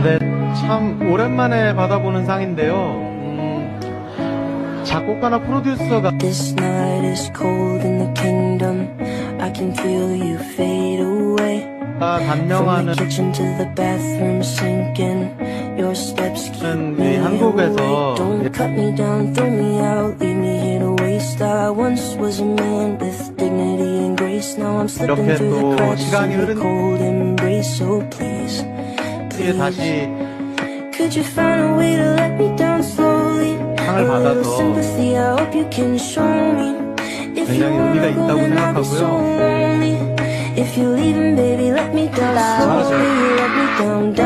네, 참 오랜만에 받아보는 상인데요. 작곡가나 프로듀서가 This night is cold in the kingdom. I can feel you fade away. From the 단명하는 kitchen to the bathroom sinking. Your steps keep 이 me 한국에서 awake. Don't cut me down, throw me out, leave me here to waste. I once was a man with dignity and grace. Now I'm slipping 이렇게 through 또 the cracks 시간이 of your 흐른 cold embrace. So please, 뒤에 다시 could you find a way to let me down slowly? 상을 A little 받아서 sympathy, I hope you can show me. If you 굉장히 의미가 wanna go, 있다고 then I'll be so 생각하고요. lonely. If you're leaving, baby, let me down slowly. Let me down.